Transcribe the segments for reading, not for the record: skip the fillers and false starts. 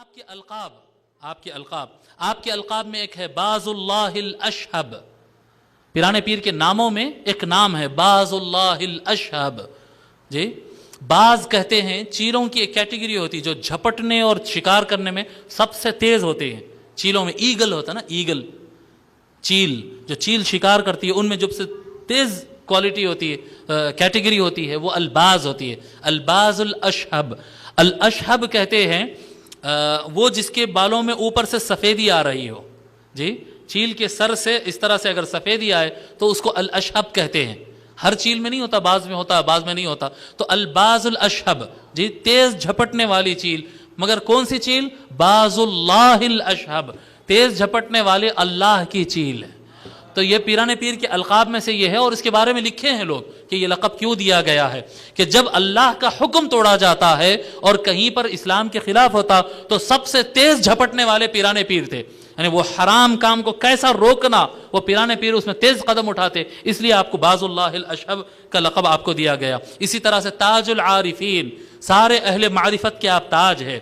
آپ کے القاب میں ایک ہے باز اللہ الاشہب. پیرانے پیر کے ناموں میں ایک نام ہے باز اللہ الاشہب. جی باز کہتے ہیں چیلوں کی ایک کیٹیگری ہوتی ہے جو جھپٹنے اور شکار کرنے میں سب سے تیز ہوتے ہیں. چیلوں میں ایگل ہوتا ہے نا, ایگل چیل, جو چیل شکار کرتی ہے ان میں جب سے تیز کوالٹی ہوتی ہے, کیٹیگری ہوتی ہے, وہ الباز ہوتی ہے. الباز الاشہب. الاشہب کہتے ہیں وہ جس کے بالوں میں اوپر سے سفیدی آ رہی ہو. جی چیل کے سر سے اس طرح سے اگر سفیدی آئے تو اس کو الاشہب کہتے ہیں. ہر چیل میں نہیں ہوتا, بعض میں ہوتا, بعض میں نہیں ہوتا. تو الباز الاشہب, جی تیز جھپٹنے والی چیل. مگر کون سی چیل؟ باز اللہ الاشہب, تیز جھپٹنے والے اللہ کی چیل ہے. تو یہ پیرانے پیر کے القاب میں سے یہ ہے, اور اس کے بارے میں لکھے ہیں لوگ کہ یہ لقب کیوں دیا گیا ہے کہ جب اللہ کا حکم توڑا جاتا ہے اور کہیں پر اسلام کے خلاف ہوتا تو سب سے تیز جھپٹنے والے پیرانے پیر تھے. یعنی وہ حرام کام کو کیسا روکنا, وہ پیرانے پیر اس میں تیز قدم اٹھاتے, اس لیے آپ کو باز اللہ الاشہب کا لقب آپ کو دیا گیا. اسی طرح سے تاج العارفین, سارے اہل معرفت کے آپ تاج ہے.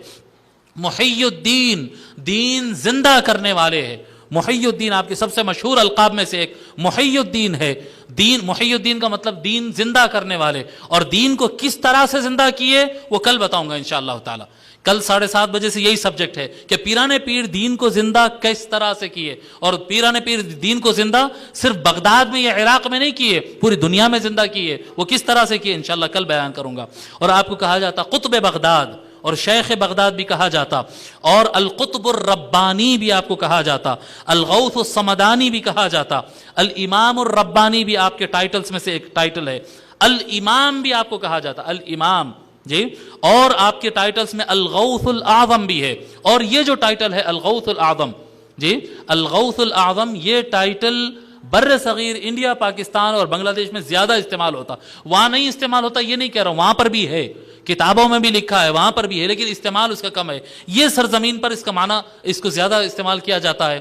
محی الدین, دین زندہ کرنے والے ہیں. محی الدین آپ کے سب سے مشہور القاب میں سے ایک محی الدین ہے. دین, محی الدین کا مطلب دین زندہ کرنے والے. اور دین کو کس طرح سے زندہ کیے وہ کل بتاؤں گا انشاءاللہ تعالی. کل 7:30 بجے سے یہی سبجیکٹ ہے کہ پیرانے پیر دین کو زندہ کس طرح سے کیے. اور پیرانے پیر دین کو زندہ صرف بغداد میں یا عراق میں نہیں کیے, پوری دنیا میں زندہ کیے. وہ کس طرح سے کیے انشاءاللہ کل بیان کروں گا. اور آپ کو کہا جاتا قطب بغداد اور شیخ بغداد بھی کہا جاتا, اور القطب الربانی بھی آپ کو کہا جاتا, الغوث الصمدانی بھی کہا جاتا, الامام الربانی بھی آپ کے ٹائٹلز میں سے ایک ٹائٹل ہے. الامام بھی آپ کو کہا جاتا, الامام. جی اور آپ کے ٹائٹلز میں الغوث الاعظم بھی ہے. اور یہ جو ٹائٹل ہے الغوث الاعظم, جی الغوث الاعظم, یہ ٹائٹل بر صغیر انڈیا, پاکستان اور بنگلہ دیش میں زیادہ استعمال ہوتا. وہاں نہیں استعمال ہوتا یہ نہیں کہہ رہا ہوں, وہاں پر بھی ہے, کتابوں میں بھی لکھا ہے, وہاں پر بھی ہے, لیکن استعمال اس کا کم ہے. یہ سرزمین پر اس کا معنی اس کو زیادہ استعمال کیا جاتا ہے.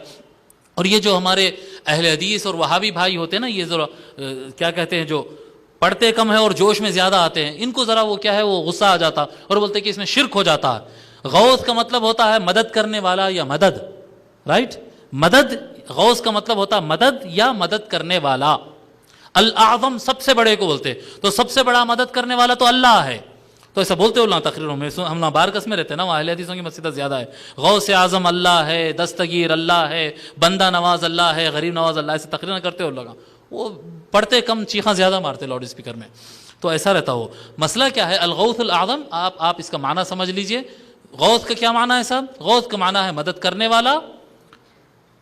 اور یہ جو ہمارے اہل حدیث اور وہابی بھائی ہوتے ہیں نا, یہ ذرا کیا کہتے ہیں, جو پڑھتے کم ہے اور جوش میں زیادہ آتے ہیں, ان کو ذرا وہ کیا ہے, وہ غصہ آ جاتا اور بولتے کہ اس میں شرک ہو جاتا ہے. غوث کا مطلب ہوتا ہے مدد کرنے والا یا مدد, رائٹ, مدد. غوث کا مطلب ہوتا ہے مدد یا مدد کرنے والا. الاعظم سب سے بڑے کو بولتے, تو سب سے بڑا مدد کرنے والا تو اللہ ہے. تو ایسا بولتے ہو تقریروں میں, ہم نا بارکس میں رہتے ہیں نا, وہاں اہل حدیثوں کی مسجد زیادہ ہے. غوث اعظم اللہ ہے, دستگیر اللہ ہے, بندہ نواز اللہ ہے, غریب نواز اللہ, ایسے تقریر کرتے ہو لوگ. وہ پڑھتے کم, چیخاں زیادہ مارتے لاؤڈ اسپیکر میں, تو ایسا رہتا ہو. مسئلہ کیا ہے الغوث الاعظم, آپ اس کا معنی سمجھ لیجئے. غوث کا کیا معنی ہے صاحب؟ غوث کا معنی ہے مدد کرنے والا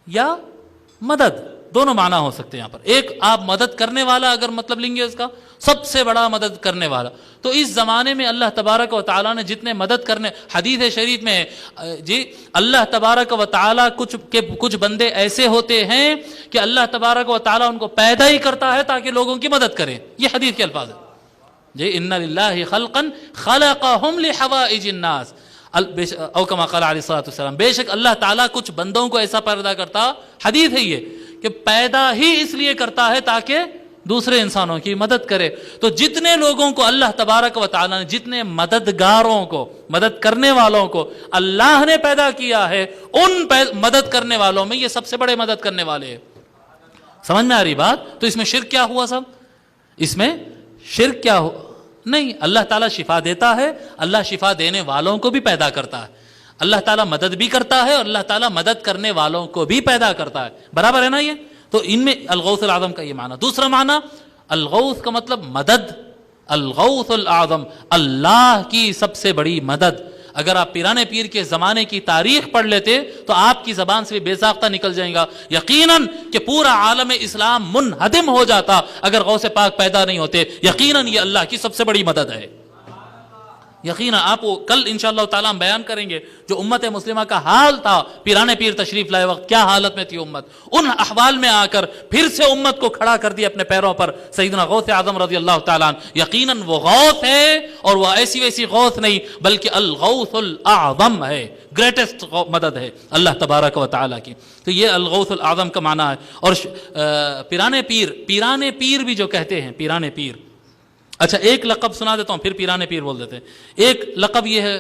یا مدد, دونوں معنی ہو سکتے ہیں یہاں پر. ایک آپ مدد کرنے والا اگر مطلب لیں گے اس کا, سب سے بڑا مدد کرنے والا. تو اس زمانے میں اللہ تبارک و تعالیٰ نے جتنے مدد کرنے, حدیث شریف میں جی اللہ تبارک و تعالیٰ کچھ بندے ایسے ہوتے ہیں کہ اللہ تبارک و تعالیٰ ان کو پیدا ہی کرتا ہے تاکہ لوگوں کی مدد کرے. یہ حدیث کے الفاظ ہیں. جی ان للہ خلقا خلقہم لحوائج الناس, او کما قال علیہ الصلوۃ والسلام, بے شک اللہ تعالیٰ کچھ بندوں کو ایسا پیدا کرتا, حدیث ہے یہ, کہ پیدا ہی اس لیے کرتا ہے تاکہ دوسرے انسانوں کی مدد کرے. تو جتنے لوگوں کو اللہ تبارک و تعالیٰ نے, جتنے مددگاروں کو, مدد کرنے والوں کو اللہ نے پیدا کیا ہے, ان مدد کرنے والوں میں یہ سب سے بڑے مدد کرنے والے ہیں. سمجھ میں آ رہی بات؟ تو اس میں شرک کیا ہوا صاحب؟ اس میں شرک کیا ہو نہیں, اللہ تعالیٰ شفا دیتا ہے, اللہ شفا دینے والوں کو بھی پیدا کرتا ہے, اللہ تعالیٰ مدد بھی کرتا ہے اور اللہ تعالیٰ مدد کرنے والوں کو بھی پیدا کرتا ہے. برابر ہے نا یہ؟ تو ان میں الغوث الاعظم کا یہ معنی. دوسرا معنی الغوث کا مطلب مدد. الغوث الاعظم, اللہ کی سب سے بڑی مدد. اگر آپ پیرانے پیر کے زمانے کی تاریخ پڑھ لیتے تو آپ کی زبان سے بھی بے ساختہ نکل جائے گا یقیناً کہ پورا عالم اسلام منہدم ہو جاتا اگر غوث پاک پیدا نہیں ہوتے. یقیناً یہ اللہ کی سب سے بڑی مدد ہے. یقیناً آپ کو کل انشاءاللہ تعالیٰ ہم بیان کریں گے جو امت مسلمہ کا حال تھا پیرانے پیر تشریف لائے وقت, کیا حالت میں تھی امت. ان احوال میں آ کر پھر سے امت کو کھڑا کر دیا اپنے پیروں پر سیدنا غوث اعظم رضی اللہ تعالیٰ عنہ. یقیناً وہ غوث ہے, اور وہ ایسی ویسی غوث نہیں بلکہ الغوث الاعظم ہے, گریٹسٹ مدد ہے اللہ تبارک و تعالیٰ کی. تو یہ الغوث الاعظم کا معنی ہے. اور پیرانے پیر بھی جو کہتے ہیں پیرانے پیر, اچھا ایک لقب سنا دیتا ہوں پھر پیرانے پیر بول دیتے ہیں. ایک لقب یہ ہے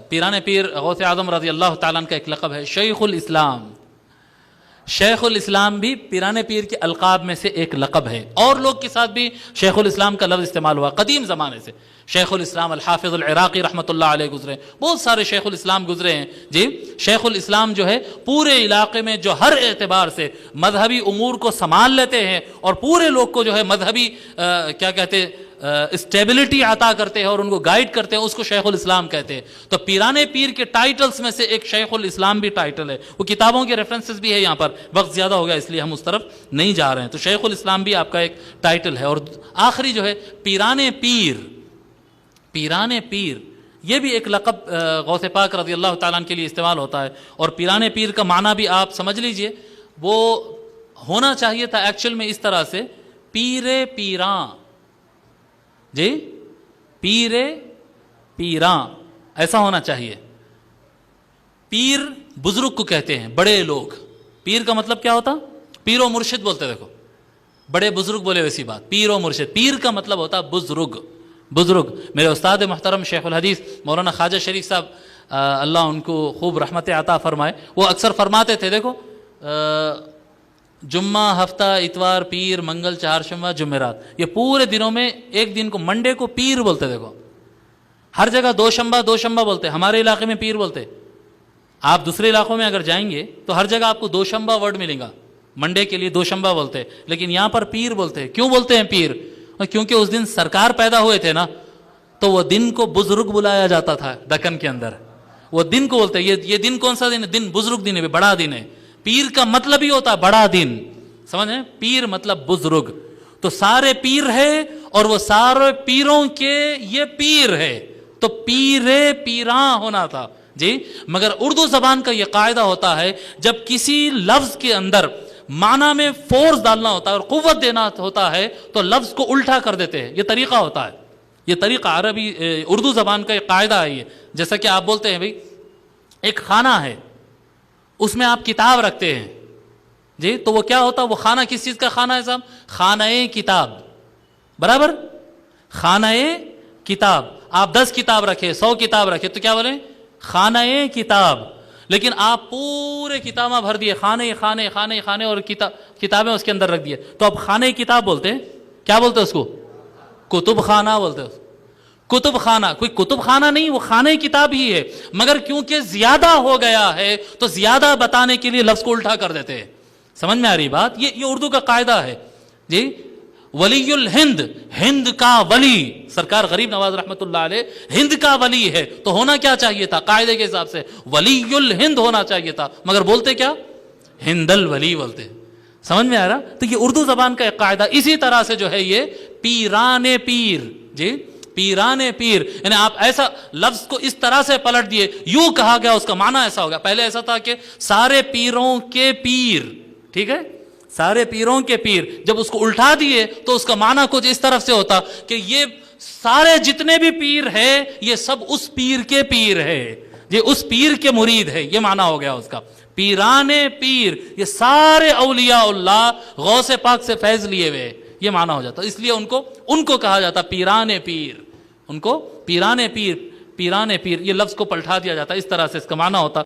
پیران پیر غوث اعظم رضی اللہ تعالیٰ عنہ کا ایک لقب ہے شیخ الاسلام. شیخ الاسلام بھی پیران پیر کے القاب میں سے ایک لقب ہے. اور لوگ کے ساتھ بھی شیخ الاسلام کا لفظ استعمال ہوا قدیم زمانے سے. شیخ الاسلام الحافظ العراقی رحمۃ اللہ علیہ گزرے, بہت سارے شیخ الاسلام گزرے ہیں جی. شیخ الاسلام جو ہے پورے علاقے میں جو ہر اعتبار سے مذہبی امور کو سنبھال لیتے ہیں اور پورے لوگ کو جو ہے مذہبی کیا کہتے اسٹیبلٹی عطا کرتے ہیں اور ان کو گائیڈ کرتے ہیں, اس کو شیخ الاسلام کہتے ہیں. تو پیران پیر کے ٹائٹلز میں سے ایک شیخ الاسلام بھی ٹائٹل ہے. وہ کتابوں کے ریفرنسز بھی ہے, یہاں پر وقت زیادہ ہو گیا اس لیے ہم اس طرف نہیں جا رہے ہیں. تو شیخ الاسلام بھی آپ کا ایک ٹائٹل ہے. اور آخری جو ہے پیران پیر, پیران پیر یہ بھی ایک لقب غوث پاک رضی اللہ تعالیٰ عنہ کے لیے استعمال ہوتا ہے. اور پیران پیر کا معنی بھی آپ سمجھ لیجئے, وہ ہونا چاہیے تھا ایکچوئل میں اس طرح سے پیر پیراں جی, پیر پیراں ایسا ہونا چاہیے. پیر بزرگ کو کہتے ہیں, بڑے لوگ. پیر کا مطلب کیا ہوتا؟ پیر و مرشد بولتے, دیکھو بڑے بزرگ بولے ویسی بات, پیر و مرشد. پیر کا مطلب ہوتا بزرگ, بزرگ. میرے استاد محترم شیخ الحدیث مولانا خواجہ شریف صاحب اللہ ان کو خوب رحمت عطا فرمائے, وہ اکثر فرماتے تھے دیکھو جمعہ, ہفتہ, اتوار, پیر, منگل, چہارشنبہ, جمعرات, یہ پورے دنوں میں ایک دن کو منڈے کو پیر بولتے. دیکھو ہر جگہ دوشنبہ دوشنبہ بولتے, ہمارے علاقے میں پیر بولتے. آپ دوسرے علاقوں میں اگر جائیں گے تو ہر جگہ آپ کو دوشنبہ ورڈ ملے گا, منڈے کے لیے دوشنبہ بولتے, لیکن یہاں پر پیر بولتے. کیوں بولتے ہیں پیر؟ کیونکہ اس دن سرکار پیدا ہوئے تھے نا, تو وہ دن کو بزرگ بلایا جاتا تھا دکن کے اندر. وہ دن کو بولتے یہ دن کون سا دن ہے؟ دن بزرگ دن ہے, بڑا دن ہے. پیر کا مطلب ہی ہوتا ہے بڑا دن, سمجھیں؟ پیر مطلب بزرگ. تو سارے پیر ہے اور وہ سارے پیروں کے یہ پیر ہے, تو پیر پیراں ہونا تھا جی. مگر اردو زبان کا یہ قاعدہ ہوتا ہے جب کسی لفظ کے اندر معنی میں فورس ڈالنا ہوتا ہے اور قوت دینا ہوتا ہے تو لفظ کو الٹا کر دیتے ہیں. یہ طریقہ ہوتا ہے, یہ طریقہ عربی اردو زبان کا ایک قاعدہ ہے. یہ جیسا کہ آپ بولتے ہیں بھائی ایک خانہ ہے, اس میں آپ کتاب رکھتے ہیں جی, تو وہ کیا ہوتا ہے؟ وہ خانہ کس چیز کا خانہ ہے صاحب؟ خانہ کتاب, برابر. خانہ کتاب. آپ 10 کتاب رکھے, 100 کتاب رکھے, تو کیا بولیں؟ خانہ کتاب. لیکن آپ پورے کتابیں بھر دیے, خانے اور کتابیں اس کے اندر رکھ دیے, تو اب خانہ کتاب بولتے ہیں. کیا بولتے ہیں اس کو؟ کتب خانہ بولتے ہیں. کتب خانہ کوئی کتب خانہ نہیں, وہ خانہ کتاب ہی ہے, مگر کیونکہ زیادہ ہو گیا ہے تو زیادہ بتانے کے لیے لفظ کو الٹا کر دیتے ہیں. سمجھ میں آ رہی بات؟ یہ اردو کا قاعدہ ہے جی. ولی الہند, ہند کا ولی, سرکار غریب نواز رحمۃ اللہ علیہ ہند کا ولی ہے, تو ہونا کیا چاہیے تھا قاعدے کے حساب سے؟ ولی الہند ہونا چاہیے تھا, مگر بولتے کیا؟ ہند الولی بولتے. سمجھ میں آ رہا؟ تو یہ اردو زبان کا ایک قاعدہ. اسی طرح سے جو ہے یہ پیران پیر جی, پیران پیر, یعنی آپ ایسا لفظ کو اس طرح سے پلٹ دیے, یوں کہا گیا, اس کا معنی ایسا ہوگا. پہلے ایسا تھا کہ سارے پیروں کے پیر, ٹھیک ہے, سارے پیروں کے پیر. جب اس کو الٹا دیے تو اس کا معنی کچھ اس طرف سے ہوتا کہ یہ سارے جتنے بھی پیر ہے یہ سب اس پیر کے پیر ہے, یہ اس پیر کے مرید ہے, یہ معنی ہو گیا اس کا. پیران پیر, یہ سارے اولیاء اللہ غوث پاک سے فیض لیے ہوئے, یہ معنی ہو جاتا. اس لیے ان کو کہا جاتا پیران پیر, ان کو پیران پیر, پیران پیر, یہ لفظ کو پلٹا دیا جاتا, اس طرح سے اس کا معنی ہوتا.